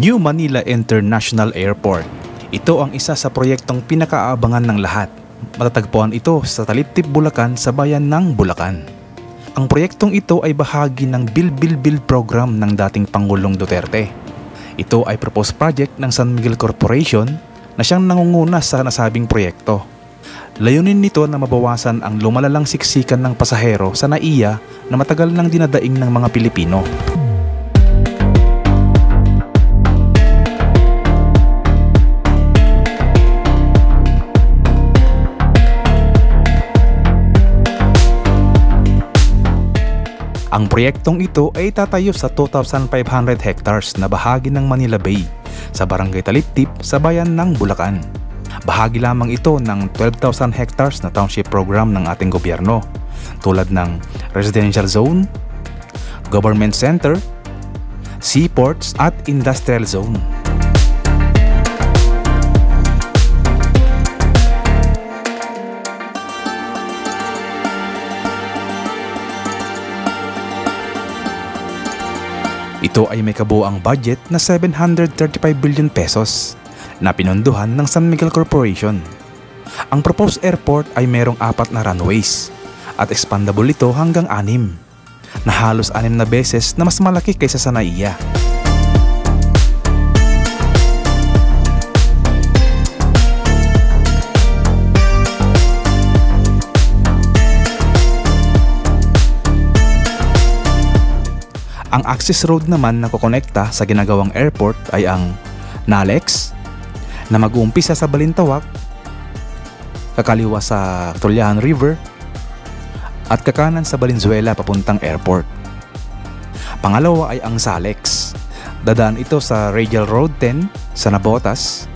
New Manila International Airport. Ito ang isa sa proyektong pinakaabangan ng lahat. Matatagpuan ito sa Talitip, Bulacan sa bayan ng Bulacan. Ang proyektong ito ay bahagi ng Build program ng dating Pangulong Duterte. Ito ay proposed project ng San Miguel Corporation na siyang nangunguna sa nasabing proyekto. Layunin nito na mabawasan ang lumalalang siksikan ng pasahero sa NAIA na matagal nang dinadaing ng mga Pilipino. Ang proyektong ito ay tatayo sa 2,500 hectares na bahagi ng Manila Bay sa Barangay Talitip sa bayan ng Bulacan. Bahagi lamang ito ng 12,000 hectares na township program ng ating gobyerno tulad ng residential zone, government center, seaports at industrial zone. Ito ay may kabuoang budget na 735 billion pesos na pinondohan ng San Miguel Corporation. Ang proposed airport ay mayroong 4 na runways at expandable ito hanggang 6 na halos 6 na beses na mas malaki kaysa sa NAIA. Ang access road naman na kukonekta sa ginagawang airport ay ang nlex na mag-uumpisa sa Balintawak, kakaliwa sa Tulyahan River at kakanan sa Valenzuela papuntang airport. Pangalawa ay ang SALEX. Dadaan ito sa Radial Road 10 sa Navotas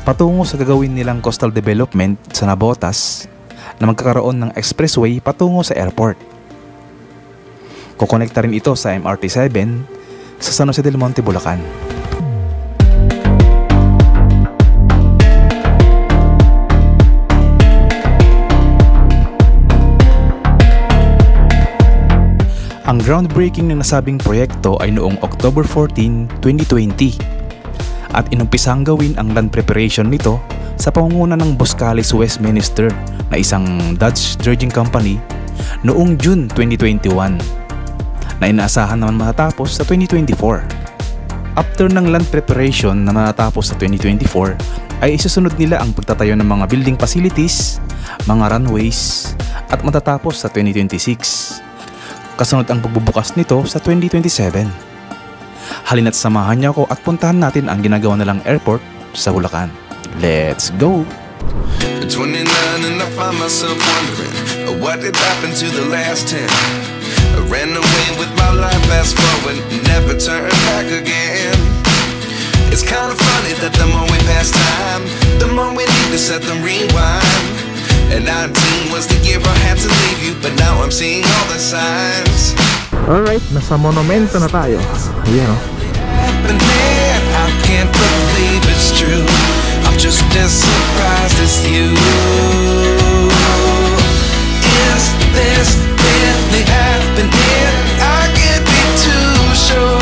patungo sa gagawin nilang coastal development sa Navotas na magkakaroon ng expressway patungo sa airport. Kukonekta rin ito sa MRT 7 sa San Jose del Monte, Bulacan. Ang groundbreaking ng nasabing proyekto ay noong October 14, 2020 at inumpisang gawin ang land preparation nito sa pangunguna ng Boscalis Westminster na isang Dutch dredging company noong June 2021. Na inaasahan naman matatapos sa 2024. After ng land preparation na matatapos sa 2024, ay isusunod nila ang pagtatayo ng mga building facilities, mga runways, at matatapos sa 2026. Kasunod ang pagbubukas nito sa 2027. Halina't samahan niyo ako at puntahan natin ang ginagawa nilang airport sa Bulacan. Let's go! 29 and I find myself wondering what did happen to the last 10. I ran away with my life, fast forward, never turn back again. It's kind of funny that the more we pass time, the more we need to set the rewind. And 19 was the year I had to leave you, but now I'm seeing all the signs. Alright, nasa monumento na tayo. Ayan o. I can't believe it's true. I'm just as surprised as you. Is this really happening? I can't be too sure,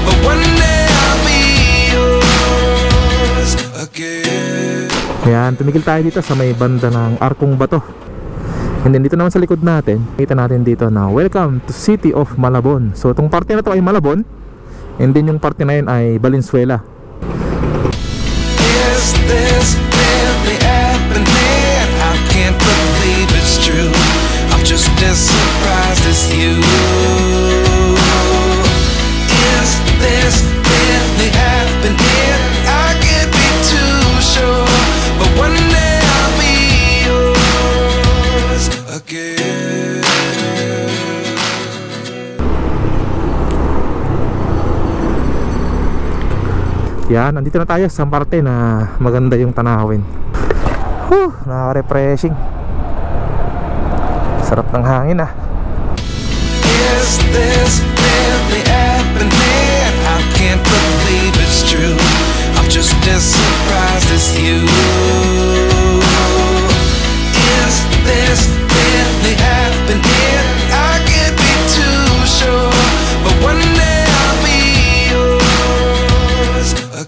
but one day I'll be yours again. Ayan, tumigil tayo dito sa may banda ng Arkong Bato. And then dito naman sa likod natin, kita natin dito na welcome to City of Malabon. So itong parte na to ay Malabon, and then yung parte na yun ay Valenzuela. Is this really happening? I can't believe it's true. I'm just as surprised as you. Is this really happening? I can't be too sure, but one day I'll be yours again. Yan, nandito na tayo sa parte na maganda yung tanawin. Nakaka-refreshing. Sarap ng hangin ah. Is this really happening? I can't believe it's true. I'm just as surprised as you. Is this really happening? I can't be too sure, but one day I'll be yours again.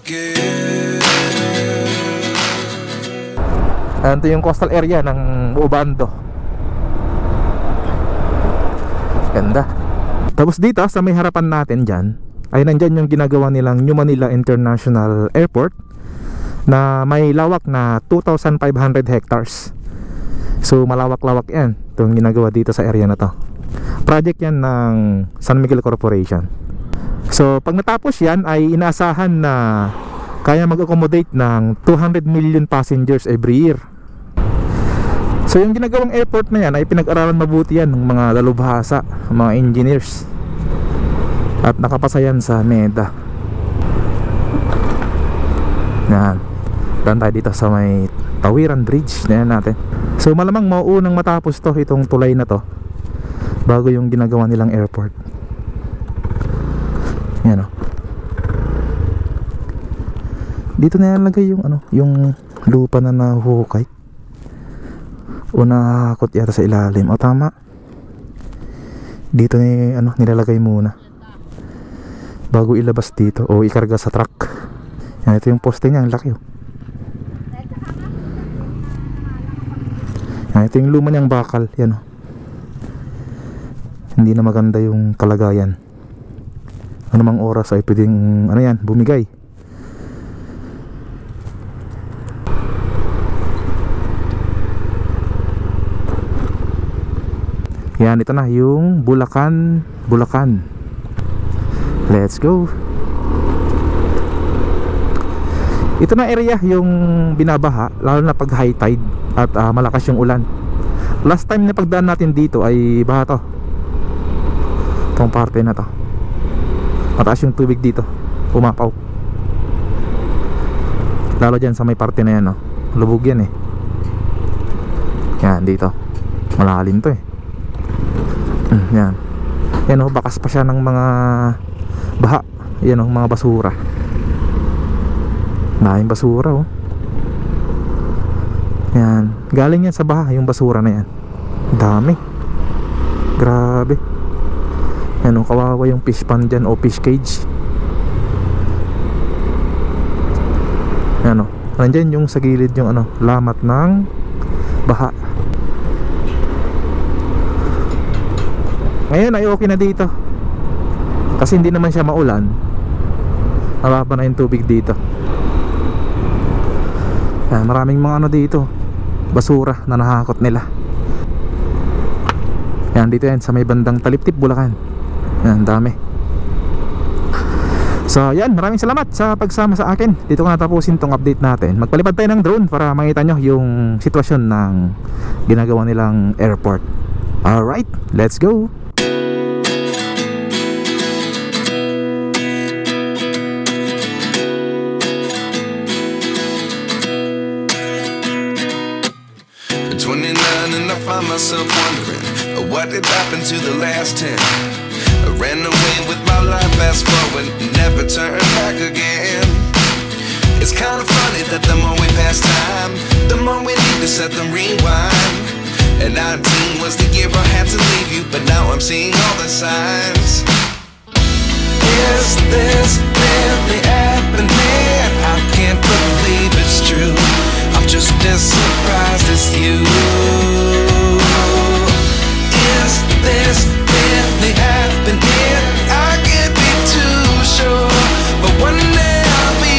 Ito yung coastal area ng Bubando. Ganda. Tapos dito sa may harapan natin dyan ay nandyan yung ginagawa nilang New Manila International Airport na may lawak na 2,500 hectares. So malawak-lawak yan, itong ginagawa dito sa area na to. Project yan ng San Miguel Corporation. So pag natapos yan ay inaasahan na kaya mag-accommodate ng 200 million passengers every year. So yung ginagawang airport na yan ay pinag-aralan mabuti yan ng mga dalubhasa, mga engineers. At nakapasa yan sa NEDA. Yan. Dan tayo dito sa may Tawiran Bridge na yan natin. So malamang mauunang matapos to, itong tulay na to, bago yung ginagawa nilang airport. Yan o. Dito na nalagay yung yung lupa na nahuhukay. O nakakot yata sa ilalim. O tama. Dito ni nilalagay muna bago ilabas dito o ikarga sa truck. Yan, ito yung poste niya, ang laki oh. Yan, ito yung luma niyang bakal. Yan oh. Hindi na maganda yung kalagayan. Anumang oras ay pwedeng bumigay. Yan, ito na yung Bulacan. Let's go. Ito na area yung binabaha, lalo na pag high tide at malakas yung ulan. Last time na pagdaan natin dito ay baha to. Itong parte na to. Mataas yung tubig dito, umapaw. Lalo dyan sa may parte na yan no? Lubog yan eh. Yan dito, malalim to eh. Yan. Yan oh, bakas pa siya ng mga baha. Yan oh, mga basura. Daming basura oh. Yan, galing yan sa baha yung basura na yan. Dami. Grabe. Yan oh, kawawa yung fish pond dyan o fish cage. Yan oh, nandyan yung sa gilid yung lamat ng baha. Ngayon ay okay na dito kasi hindi naman siya maulan. Mababa na yung tubig dito. Yan, maraming mga dito, basura na nahakot nila. Yan, dito yan sa may bandang Taliptip, Bulacan. Yan, dami. So yan, maraming salamat sa pagsama sa akin. Dito ko natapusin tong update natin. Magpalipad tayo ng drone para makita nyo yung sitwasyon ng ginagawa nilang airport. Alright, let's go. 29 and I find myself wondering what did happen to the last 10. I ran away with my life, fast forward, never turn back again. It's kind of funny that the more we pass time, the more we need to set the rewind. And 19 was the year I had to leave you, but now I'm seeing all the signs. Is this really happening? I can't believe it's true. I'm just as surprised as you. Is this really happening? I can't be too sure, but one day I'll be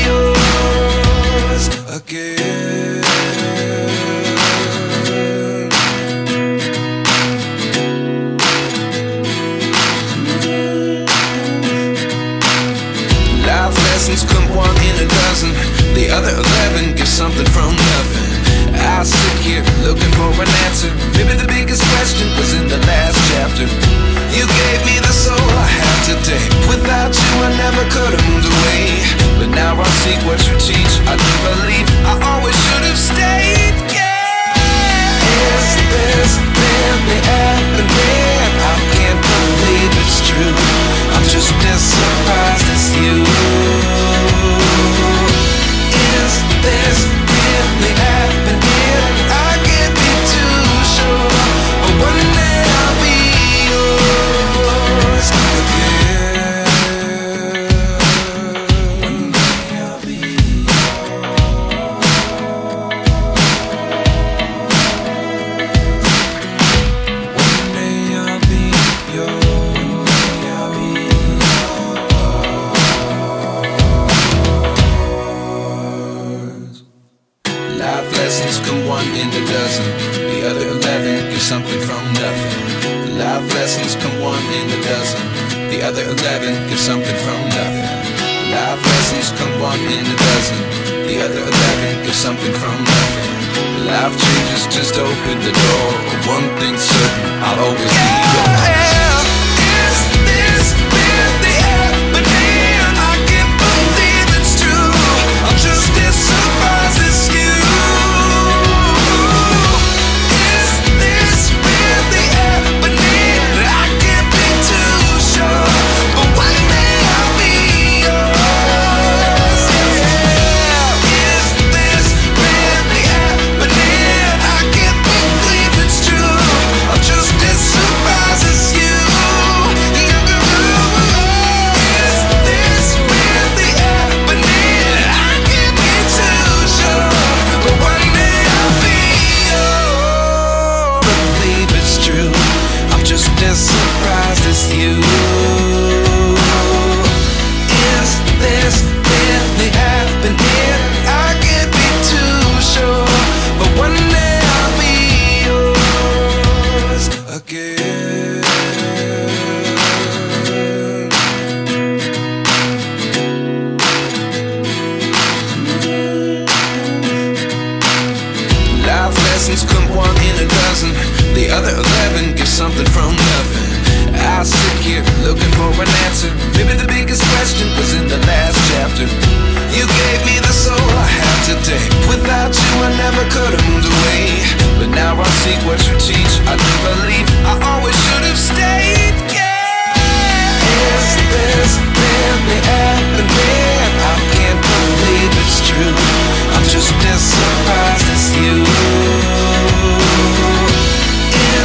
yours again. Life lessons come one in a dozen. The other 11 give something from nothing. I sit here looking for an answer. Maybe the biggest question was in the last chapter. You gave me the soul I have today. Without you I never could have moved away. But now I see what you teach. I do believe I always should have stayed. Yeah. Is this really happening? I can't believe it's true. I'm just as surprised as you. Is this really happening? I can't be too sure, but one day I'll be yours again. One day I'll be yours. lessons come one in a dozen. The other 11 give something from nothing. Life lessons come one in a dozen. The other 11 give something from nothing. Life lessons come one in a dozen. The other 11 give something from nothing. Life changes just open the door. One thing's certain, I'll always be yours. Is this really happening? I can't believe it's true. I'm just as surprised as you. Is this really happening? I can't be too sure, but one day I'll be yours. Is this really happening? I can't believe it's true. I'm just as surprised as you. Is this really happening? I can't be too sure, but one day I'll be yours. Believe it's true. I'm just as surprised as you. Is this really happening? I can't be too sure, but one day I'll be yours again. Life lessons come one in a dozen. The other 11 give something from nothing. I sit here looking for an answer. Maybe the biggest question was in the last chapter. You gave me the soul I have today. Without you I never could have moved away. But now I see what you teach. I do believe I always should have stayed. Yeah. Is this really happening? I can't believe it's true. I'm just as surprised as you.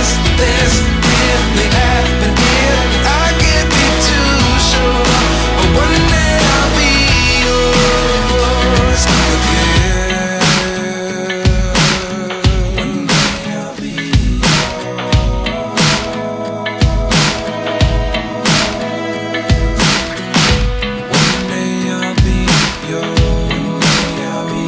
Is this really happening? I can't be too sure, but one day I'll be yours again. One day I'll be One day I'll be yours. I'll be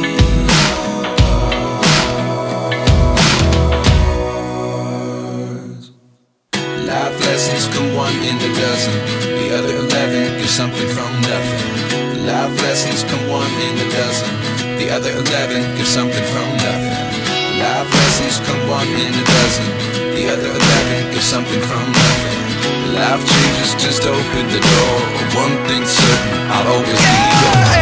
yours. Life lessons come one in a dozen. The other 11 give something from nothing. Life lessons come one in a dozen. The other 11 give something from nothing. Life lessons come one in a dozen. The other 11 give something from nothing. Life changes just open the door. One thing's certain, I'll always be yours.